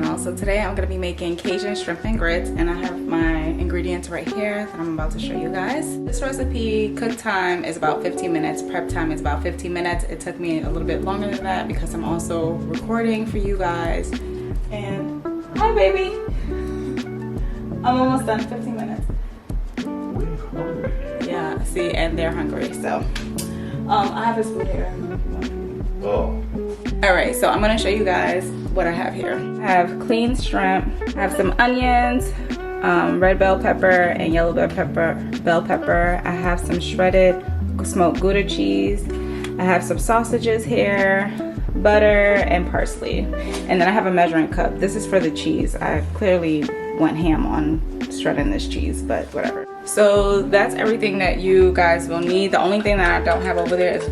channel. So today I'm going to be making Cajun Shrimp and Grits, and I have my ingredients right here that I'm about to show you guys. This recipe, cook time is about 15 minutes, prep time is about 15 minutes. It took me a little bit longer than that because I'm also recording for you guys. And hi baby! I'm almost done, 15 minutes. We're hungry. Yeah, see, and they're hungry, so I have this food here. Oh. Alright, so I'm going to show you guys what I have here. I have clean shrimp, I have some onions, red bell pepper and yellow bell pepper. I have some shredded smoked Gouda cheese. I have some sausages here, butter, and parsley. And then I have a measuring cup. This is for the cheese. I clearly went ham on shredding this cheese, but whatever. So that's everything that you guys will need. The only thing that I don't have over there is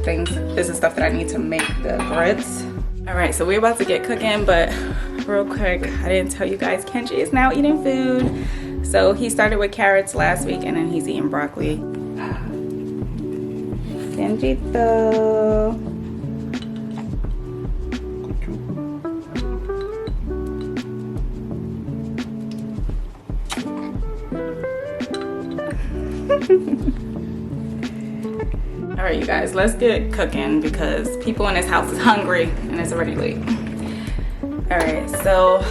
the stuff that I need to make the grits. All right, so we're about to get cooking, but real quick, I didn't tell you guys, Kenji is now eating food. So he started with carrots last week, and then he's eating broccoli. Kenjito. All right, you guys, let's get cooking because people in this house is hungry and it's already late. All right, so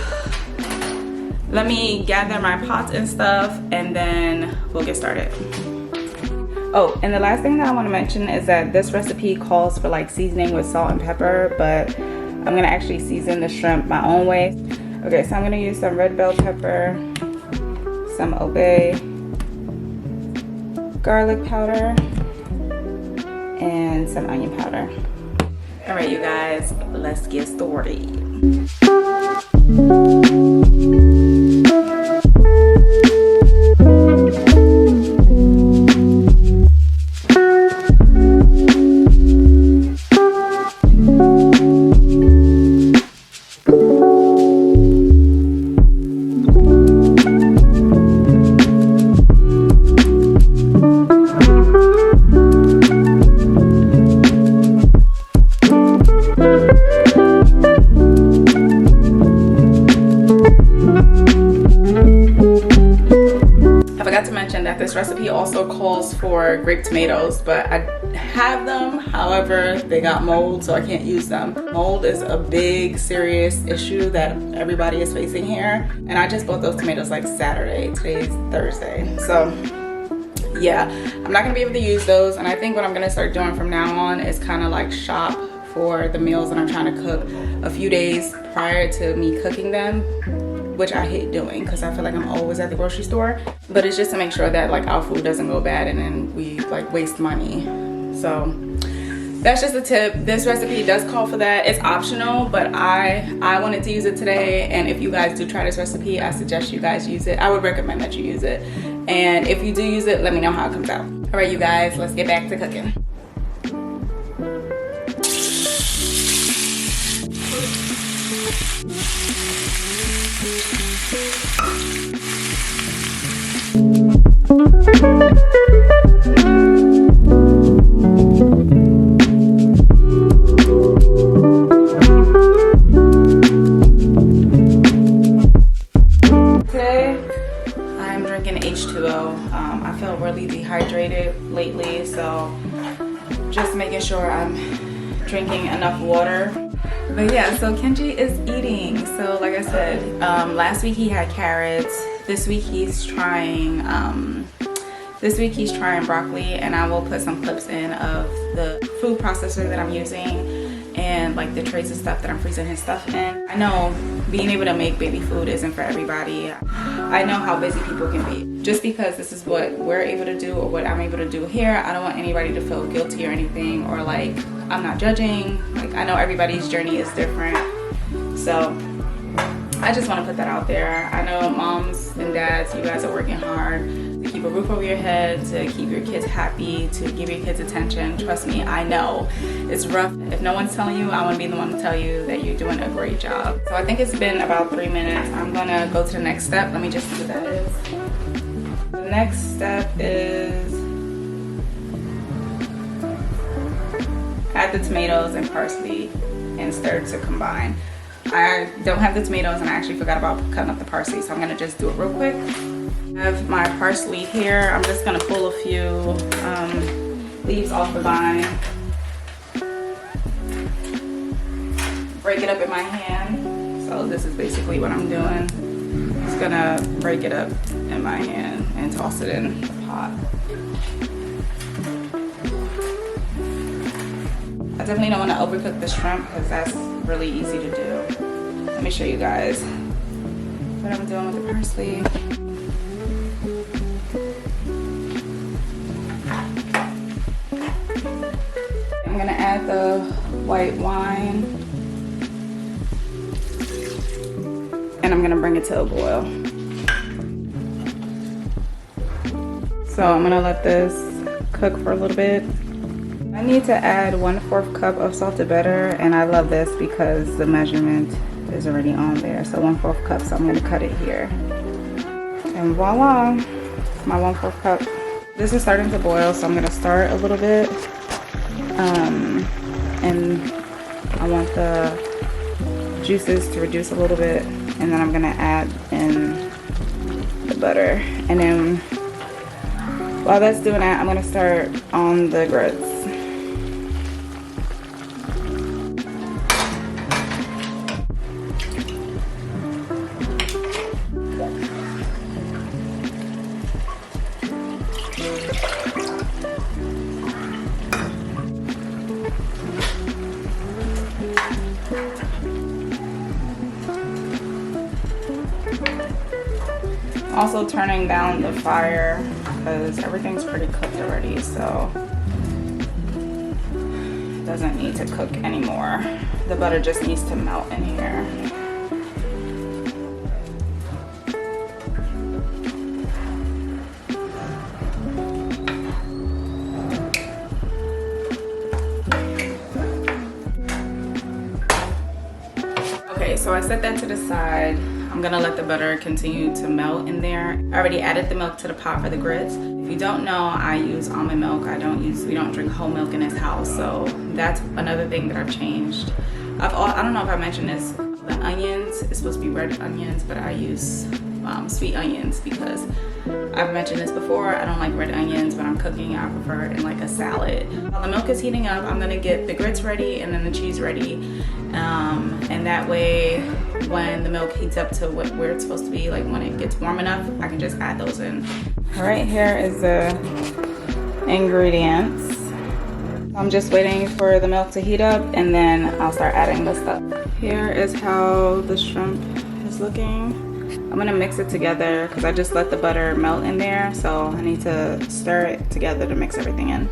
let me gather my pots and stuff and then we'll get started. Oh, and the last thing that I want to mention is that this recipe calls for like seasoning with salt and pepper, but I'm gonna actually season the shrimp my own way. Okay, so I'm gonna use some red bell pepper, some obey, garlic powder, and some onion powder. All right, you guys, let's get started. This recipe also calls for grape tomatoes, but I have them. However, they got mold, so I can't use them. Mold is a big, serious issue that everybody is facing here. And I just bought those tomatoes like Saturday. Today's Thursday. So yeah, I'm not gonna be able to use those. And I think what I'm gonna start doing from now on is kind of like shop for the meals that I'm trying to cook a few days prior to me cooking them, which I hate doing because I feel like I'm always at the grocery store. But it's just to make sure that like our food doesn't go bad and then we like waste money. So that's just a tip. This recipe does call for that. It's optional, but I wanted to use it today. And if you guys do try this recipe, I suggest you guys use it. I would recommend that you use it. And if you do use it, let me know how it comes out. All right, you guys, let's get back to cooking. Today, I'm drinking H2O. I feel really dehydrated lately, so just making sure I'm drinking enough water. But yeah, so Kenji is eating. So like I said, last week he had carrots. This week he's trying broccoli, and I will put some clips in of the food processor that I'm using and like the trays of stuff that I'm freezing his stuff in. I know being able to make baby food isn't for everybody. I know how busy people can be. Just because this is what we're able to do or what I'm able to do here, I don't want anybody to feel guilty or anything, or like I'm not judging. Like I know everybody's journey is different. So I just want to put that out there. I know moms and dads, you guys are working hard to keep a roof over your head, to keep your kids happy, to give your kids attention. Trust me, I know it's rough. If no one's telling you, I want to be the one to tell you that you're doing a great job. So I think it's been about 3 minutes. I'm gonna go to the next step. Let me just see what that is. The next step is add the tomatoes and parsley and stir to combine. I don't have the tomatoes and I actually forgot about cutting up the parsley, so I'm gonna just do it real quick. I have my parsley here. I'm just gonna pull a few leaves off the vine. Break it up in my hand. So this is basically what I'm doing. Just gonna break it up in my hand and toss it in the pot. I definitely don't want to overcook the shrimp because that's really easy to do. Let me show you guys what I'm doing with the parsley. I'm gonna add the white wine and I'm gonna bring it to a boil. So I'm gonna let this cook for a little bit. I need to add 1/4 cup of salted butter, and I love this because the measurement is already on there. So 1/4 cup, so I'm gonna cut it here. And voila, my 1/4 cup. This is starting to boil, so I'm gonna start a little bit. And I want the juices to reduce a little bit, and then I'm gonna add in the butter. And then while that's doing that, I'm gonna start on the grits. Also turning down the fire because everything's pretty cooked already, so it doesn't need to cook anymore. The butter just needs to melt in here. Okay, so I set that to the side. I'm gonna let the butter continue to melt in there. I already added the milk to the pot for the grits. If you don't know, I use almond milk. We don't drink whole milk in this house, so that's another thing that I've changed. I don't know if I mentioned this, the onions, it's supposed to be red onions, but I use sweet onions because I've mentioned this before. I don't like red onions when I'm cooking. I prefer it in like a salad. While the milk is heating up, I'm gonna get the grits ready and then the cheese ready. And that way, when the milk heats up to where it's supposed to be, like when it gets warm enough, I can just add those in. All right, here is the ingredients. I'm just waiting for the milk to heat up and then I'll start adding the stuff. Here is how the shrimp is looking. I'm gonna mix it together because I just let the butter melt in there, so I need to stir it together to mix everything in.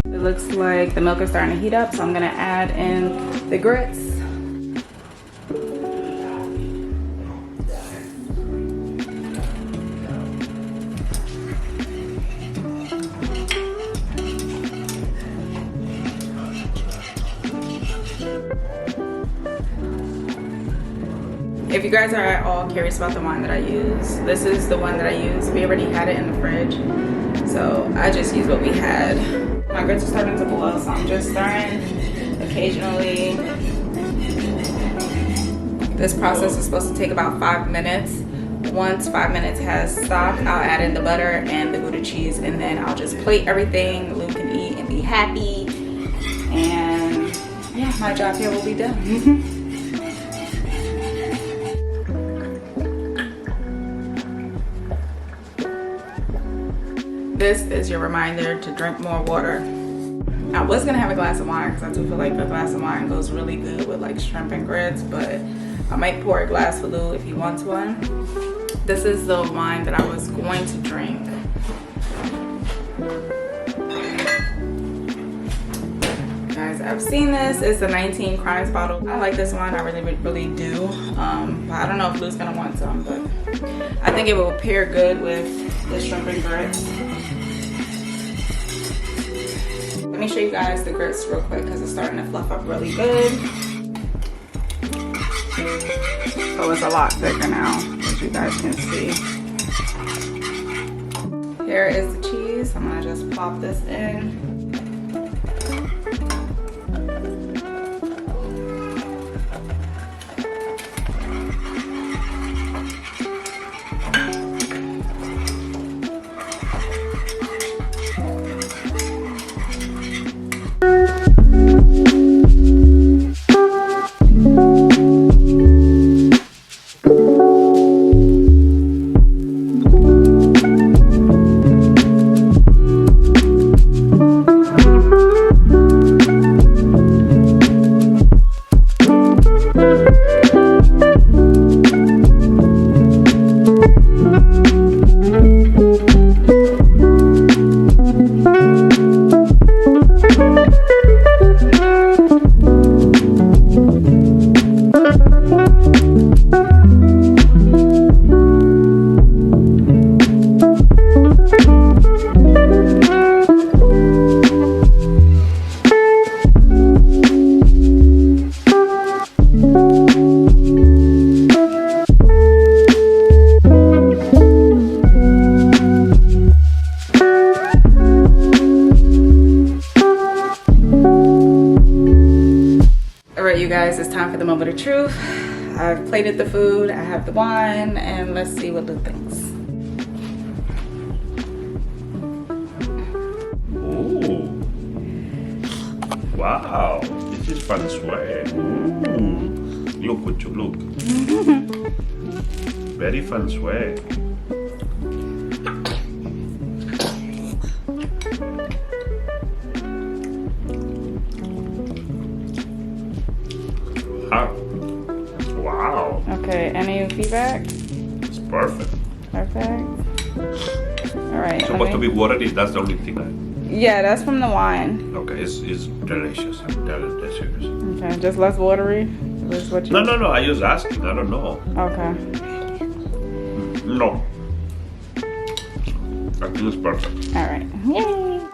It looks like the milk is starting to heat up, so I'm gonna add in the grits. If you guys are at all curious about the wine that I use, this is the one that I use. We already had it in the fridge, so I just used what we had. My grits are starting to boil, so I'm just stirring occasionally. This process is supposed to take about 5 minutes. Once 5 minutes has stopped, I'll add in the butter and the Gouda cheese, and then I'll just plate everything. Luke can eat and be happy. And yeah, my job here will be done. This is your reminder to drink more water. I was gonna have a glass of wine because I do feel like a glass of wine goes really good with like shrimp and grits, but I might pour a glass for Lou if he wants one. This is the wine that I was going to drink. Guys, I've seen this. It's a 19 Crimes bottle. I like this wine. I really do. But I don't know if Lou's gonna want some, but I think it will pair good with the shrimp and grits. Let me show you guys the grits real quick because it's starting to fluff up really good. So it's a lot thicker now, as you guys can see. Here is the cheese. I'm gonna just plop this in. You guys, it's time for the moment of truth. I've plated the food, I have the wine, and let's see what Lou thinks. Ooh. Wow. This is fun sweat. Look what you look. Very fun sweat. Wow. Okay, any feedback? It's perfect. Perfect. All right. Supposed to be watery, that's the only thing Yeah, that's from the wine. Okay, it's delicious. I'm dead serious. Okay, just less watery? Is what you... No, I was asking, I don't know. Okay. No. I think it's perfect. All right. Yay.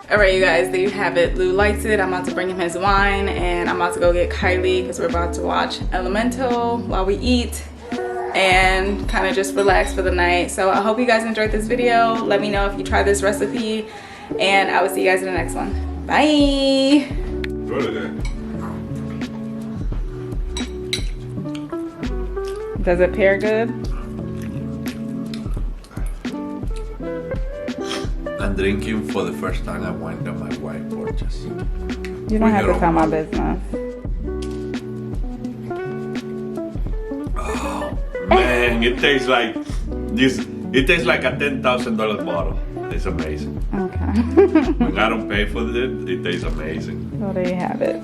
All right, you guys, there you have it. Lou likes it. I'm about to bring him his wine, and I'm about to go get Kylie because we're about to watch Elemental while we eat and kind of just relax for the night. So I hope you guys enjoyed this video. Let me know if you try this recipe, and I will see you guys in the next one. Bye. Does it pair good? I'm drinking for the first time a wine that my wife purchased. You don't have to tell my business. Oh man, it tastes like this. It tastes like a $10,000 bottle. It's amazing. Okay. When I don't pay for it, it tastes amazing. Well, there you have it.